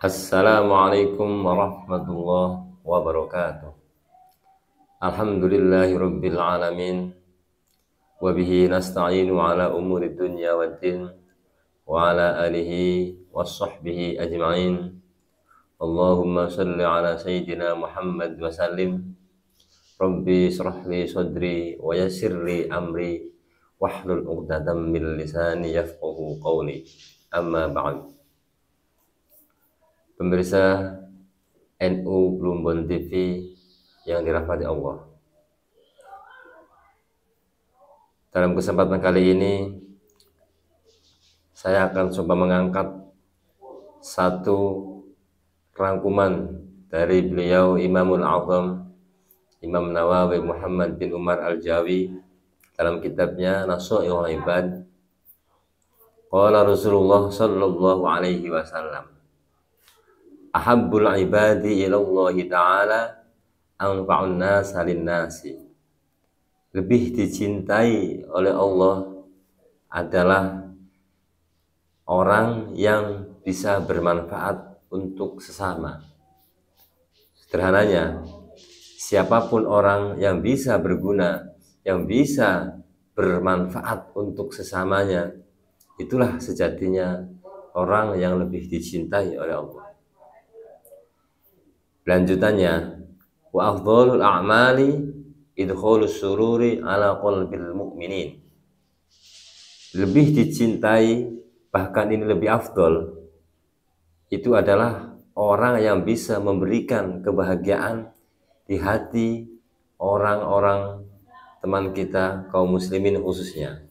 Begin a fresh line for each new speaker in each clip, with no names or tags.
Assalamualaikum warahmatullahi wabarakatuh. Alhamdulillahirabbil alamin wa bihi nasta'inu ala umuri dunya waddin wa ala alihi washabbihi ajma'in. Allahumma shalli ala sayyidina Muhammad wa sallim. Rabbi shrah li sadri wa yassir li amri wahlul 'uqdatam min lisani yafqahu qawli. Amma ba'd. Pemirsa NU Plumbon TV yang dirahmati Allah. Dalam kesempatan kali ini saya akan coba mengangkat satu rangkuman dari beliau Imamul A'zam Imam Nawawi Muhammad bin Umar Al-Jawi dalam kitabnya Nashai'ul Ibad. Qala Rasulullah sallallahu alaihi wasallam, ahabbul ibadi ilallahi ta'ala anfa'un nas lin-nasi. Lebih dicintai oleh Allah adalah orang yang bisa bermanfaat untuk sesama. Sederhananya, siapapun orang yang bisa berguna, yang bisa bermanfaat untuk sesamanya, itulah sejatinya orang yang lebih dicintai oleh Allah. Lanjutannya, wa afdhalul a'mali idkhulus sururi ala qalbil mu'minin. Lebih dicintai, bahkan ini lebih afdol, itu adalah orang yang bisa memberikan kebahagiaan di hati orang-orang teman kita kaum muslimin khususnya.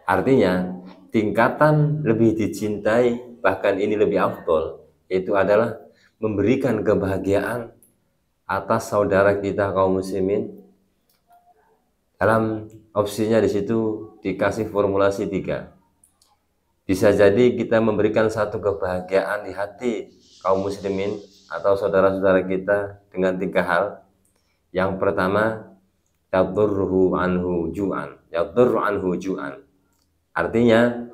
Artinya tingkatan lebih dicintai, bahkan ini lebih afdol, itu adalah memberikan kebahagiaan atas saudara kita kaum muslimin. Dalam opsinya di situ dikasih formulasi 3. Bisa jadi kita memberikan satu kebahagiaan di hati kaum muslimin atau saudara-saudara kita dengan 3 hal. Yang pertama, yadurru anhu ju'an. Artinya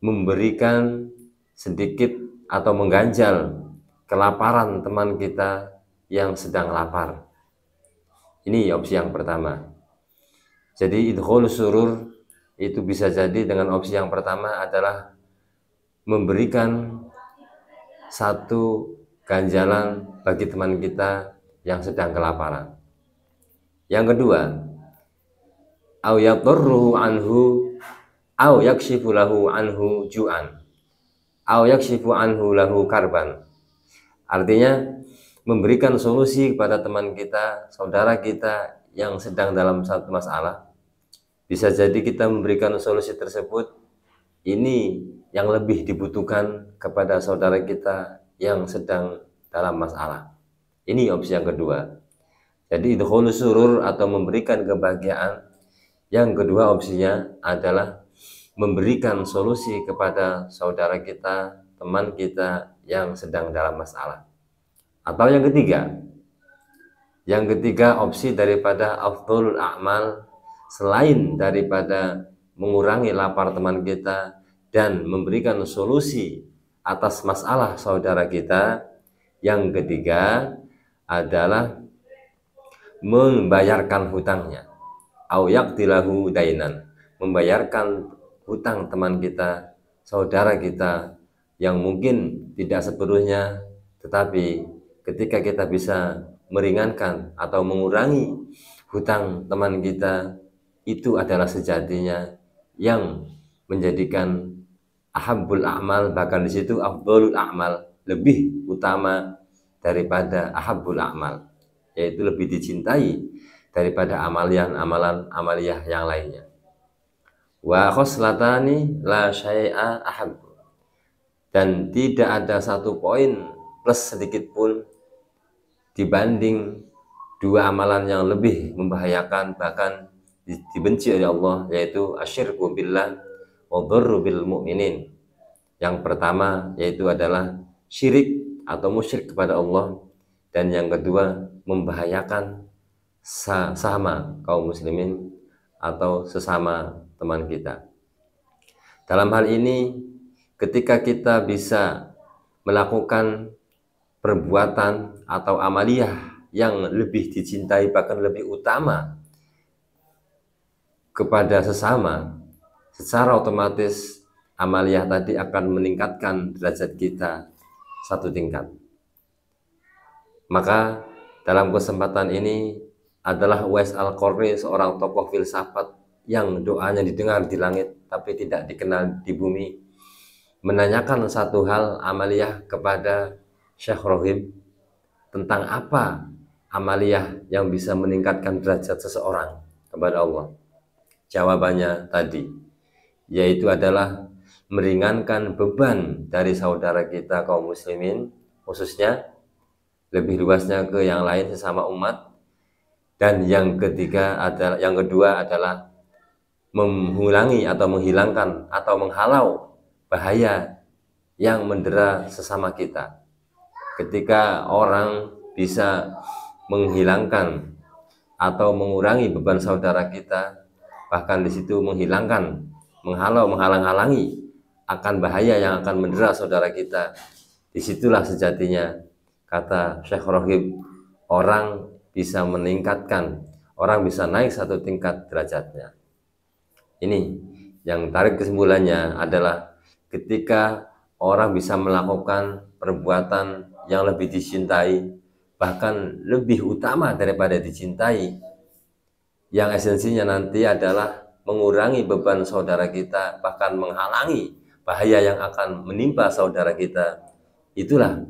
memberikan sedikit atau mengganjal kelaparan teman kita yang sedang lapar. Ini opsi yang pertama. Jadi idkhulus surur itu bisa jadi dengan opsi yang pertama adalah memberikan satu ganjalan bagi teman kita yang sedang kelaparan. Yang kedua, au yadurruhu anhu au yakshifu lahu anhu ju'an au yakshifu anhu lahu karban. Artinya memberikan solusi kepada teman kita, saudara kita yang sedang dalam satu masalah. Bisa jadi kita memberikan solusi tersebut ini yang lebih dibutuhkan kepada saudara kita yang sedang dalam masalah. Ini opsi yang kedua. Jadi idkhulus surur atau memberikan kebahagiaan. Yang kedua opsinya adalah memberikan solusi kepada saudara kita, teman kita yang sedang dalam masalah. Atau yang ketiga opsi daripada afdhalul a'mal, selain daripada mengurangi lapar teman kita dan memberikan solusi atas masalah saudara kita, yang ketiga adalah membayarkan hutangnya, au yaqdilahu dainan, membayarkan hutang teman kita, saudara kita yang mungkin tidak sepenuhnya, tetapi ketika kita bisa meringankan atau mengurangi hutang teman kita, itu adalah sejatinya yang menjadikan ahabbul a'mal, bahkan di situ afdhalul a'mal, lebih utama daripada ahabbul a'mal, yaitu lebih dicintai daripada amalan amaliyah yang lainnya. Wa khoslatani la syai'a ahabbu, dan tidak ada satu poin plus sedikit pun dibanding 2 amalan yang lebih membahayakan, bahkan dibenci oleh Allah, yaitu asyirku billah wa dhurru bil mu'minin. Yang pertama yaitu adalah syirik atau musyrik kepada Allah, dan yang kedua membahayakan sesama kaum muslimin atau sesama teman kita. Dalam hal ini, ketika kita bisa melakukan perbuatan atau amaliyah yang lebih dicintai, bahkan lebih utama kepada sesama, secara otomatis amaliyah tadi akan meningkatkan derajat kita satu tingkat. Maka dalam kesempatan ini adalah Uwais Al-Qarni, seorang tokoh filsafat yang doanya didengar di langit tapi tidak dikenal di bumi, menanyakan satu hal amaliyah kepada Syekh Rohim tentang apa amaliyah yang bisa meningkatkan derajat seseorang kepada Allah. Jawabannya tadi, yaitu adalah meringankan beban dari saudara kita kaum muslimin, khususnya lebih luasnya ke yang lain sesama umat. Dan yang kedua adalah mengulangi atau menghilangkan atau menghalau bahaya yang mendera sesama kita. Ketika orang bisa menghilangkan atau mengurangi beban saudara kita, bahkan di situ menghilangkan, menghalau, menghalang-halangi akan bahaya yang akan mendera saudara kita, disitulah sejatinya, kata Syekh Rohim, orang bisa meningkatkan, orang bisa naik satu tingkat derajatnya. Ini yang tarik kesimpulannya adalah ketika orang bisa melakukan perbuatan yang lebih dicintai, bahkan lebih utama daripada dicintai, yang esensinya nanti adalah mengurangi beban saudara kita, bahkan menghalangi bahaya yang akan menimpa saudara kita, itulah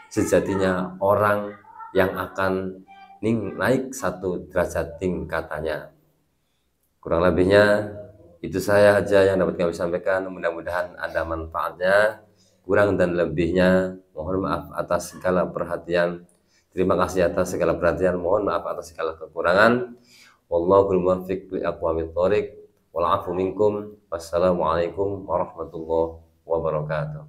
sejatinya orang yang akan naik satu derajat tingkatannya. Kurang lebihnya itu saya aja yang dapat kami sampaikan, mudah-mudahan ada manfaatnya. Kurang dan lebihnya mohon maaf atas segala perhatian. Terima kasih atas segala perhatian, mohon maaf atas segala kekurangan. Wallahul muwaffiq li aqwamit thoriq wal 'afu minkum. Wassalamualaikum warahmatullahi wabarakatuh.